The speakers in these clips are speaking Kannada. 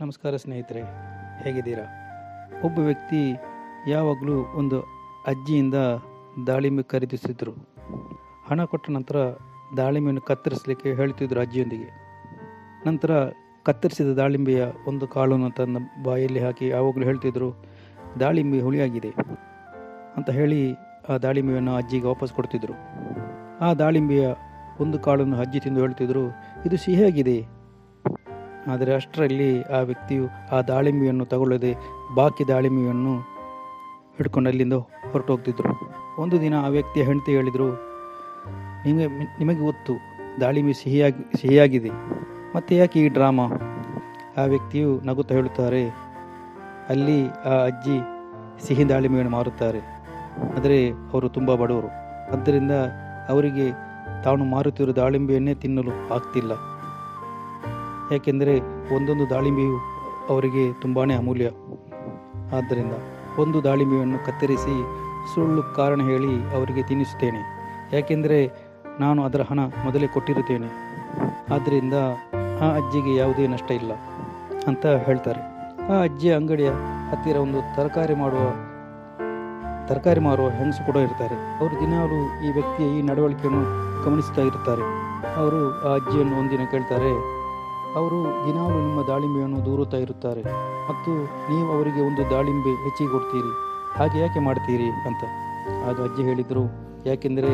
ನಮಸ್ಕಾರ ಸ್ನೇಹಿತರೆ, ಹೇಗಿದ್ದೀರಾ? ಒಬ್ಬ ವ್ಯಕ್ತಿ ಯಾವಾಗಲೂ ಒಂದು ಅಜ್ಜಿಯಿಂದ ದಾಳಿಂಬೆ ಖರೀದಿಸಿದ್ರು. ಹಣ ಕೊಟ್ಟ ನಂತರ ದಾಳಿಂಬೆಯನ್ನು ಕತ್ತರಿಸಲಿಕ್ಕೆ ಹೇಳ್ತಿದ್ರು ಅಜ್ಜಿಯೊಂದಿಗೆ. ನಂತರ ಕತ್ತರಿಸಿದ ದಾಳಿಂಬೆಯ ಒಂದು ಕಾಳನ್ನು ತನ್ನ ಬಾಯಲ್ಲಿ ಹಾಕಿ ಯಾವಾಗಲೂ ಹೇಳ್ತಿದ್ರು, ದಾಳಿಂಬೆ ಹುಳಿಯಾಗಿದೆ ಅಂತ ಹೇಳಿ ಆ ದಾಳಿಂಬೆಯನ್ನು ಅಜ್ಜಿಗೆ ವಾಪಸ್ ಕೊಡ್ತಿದ್ರು. ಆ ದಾಳಿಂಬೆಯ ಒಂದು ಕಾಳನ್ನು ಅಜ್ಜಿ ತಿಂದು ಹೇಳ್ತಿದ್ರು, ಇದು ಸಿಹಿಯಾಗಿದೆ. ಆದರೆ ಅಷ್ಟರಲ್ಲಿ ಆ ವ್ಯಕ್ತಿಯು ಆ ದಾಳಿಂಬೆಯನ್ನು ತಗೊಳ್ಳದೆ ಬಾಕಿ ದಾಳಿಂಬೆಯನ್ನು ಹಿಡ್ಕೊಂಡು ಅಲ್ಲಿಂದ ಹೊರಟು ಹೋಗ್ತಿದ್ರು. ಒಂದು ದಿನ ಆ ವ್ಯಕ್ತಿಯ ಹೆಂಡತಿ ಹೇಳಿದರು, ನಿಮಗೆ ಗೊತ್ತು ದಾಳಿಂಬೆ ಸಿಹಿಯಾಗಿದೆ, ಮತ್ತೆ ಯಾಕೆ ಈ ಡ್ರಾಮಾ? ಆ ವ್ಯಕ್ತಿಯು ನಗುತ್ತಾ ಹೇಳುತ್ತಾರೆ, ಅಲ್ಲಿ ಆ ಅಜ್ಜಿ ಸಿಹಿ ದಾಳಿಂಬೆಯನ್ನು ಮಾರುತ್ತಾರೆ, ಆದರೆ ಅವರು ತುಂಬ ಬಡವರು, ಆದ್ದರಿಂದ ಅವರಿಗೆ ತಾನು ಮಾರುತ್ತಿರುವ ದಾಳಿಂಬೆಯನ್ನೇ ತಿನ್ನಲು ಆಗ್ತಿಲ್ಲ. ಯಾಕೆಂದರೆ ಒಂದೊಂದು ದಾಳಿಂಬೆಯು ಅವರಿಗೆ ತುಂಬಾ ಅಮೂಲ್ಯ. ಆದ್ದರಿಂದ ಒಂದು ದಾಳಿಂಬೆಯನ್ನು ಕತ್ತರಿಸಿ ಸುಳ್ಳು ಕಾರಣ ಹೇಳಿ ಅವರಿಗೆ ತಿನ್ನಿಸುತ್ತೇನೆ, ಯಾಕೆಂದರೆ ನಾನು ಅದರ ಹಣ ಮೊದಲೇ ಕೊಟ್ಟಿರುತ್ತೇನೆ. ಆದ್ದರಿಂದ ಆ ಅಜ್ಜಿಗೆ ಯಾವುದೇ ನಷ್ಟ ಇಲ್ಲ ಅಂತ ಹೇಳ್ತಾರೆ. ಆ ಅಜ್ಜಿಯ ಅಂಗಡಿಯ ಹತ್ತಿರ ಒಂದು ತರಕಾರಿ ಮಾರುವ ಹೆಂಗಸು ಕೂಡ ಇರ್ತಾರೆ. ಅವರು ದಿನಾಲೂ ಈ ವ್ಯಕ್ತಿಯ ಈ ನಡವಳಿಕೆಯನ್ನು ಗಮನಿಸ್ತಾ ಇರ್ತಾರೆ. ಅವರು ಆ ಅಜ್ಜಿಯನ್ನು ಒಂದಿನ ಕೇಳ್ತಾರೆ, ಅವರು ದಿನಾಲೂ ನಿಮ್ಮ ದಾಳಿಂಬೆಯನ್ನು ದೂರುತ್ತಾ ಇರುತ್ತಾರೆ ಮತ್ತು ನೀವು ಅವರಿಗೆ ಒಂದು ದಾಳಿಂಬೆ ಹೆಚ್ಚಿಗೆ ಕೊಡ್ತೀರಿ, ಹಾಗೆ ಯಾಕೆ ಮಾಡ್ತೀರಿ ಅಂತ. ಆಗ ಅಜ್ಜಿ ಹೇಳಿದರು, ಯಾಕೆಂದರೆ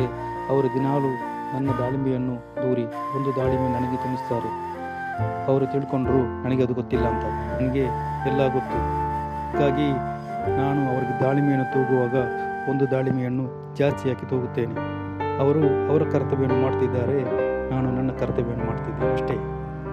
ಅವರು ದಿನಾಲೂ ನನ್ನ ದಾಳಿಂಬೆಯನ್ನು ದೂರಿ ಒಂದು ದಾಳಿಂಬೆ ನನಗೆ ತಿನ್ನಿಸ್ತಾರೆ. ಅವರು ತಿಳ್ಕೊಂಡ್ರು ನನಗೆ ಅದು ಗೊತ್ತಿಲ್ಲ ಅಂತ, ನನಗೆ ಎಲ್ಲ ಗೊತ್ತು. ಹಾಗಾಗಿ ನಾನು ಅವರಿಗೆ ದಾಳಿಂಬೆಯನ್ನು ತೂಗುವಾಗ ಒಂದು ದಾಳಿಂಬೆಯನ್ನು ಜಾಸ್ತಿ ಹಾಕಿ ತೂಗುತ್ತೇನೆ. ಅವರು ಅವರ ಕರ್ತವ್ಯವನ್ನು ಮಾಡ್ತಿದ್ದಾರೆ, ನಾನು ನನ್ನ ಕರ್ತವ್ಯವನ್ನು ಮಾಡ್ತಿದ್ದೇನೆ ಅಷ್ಟೇ.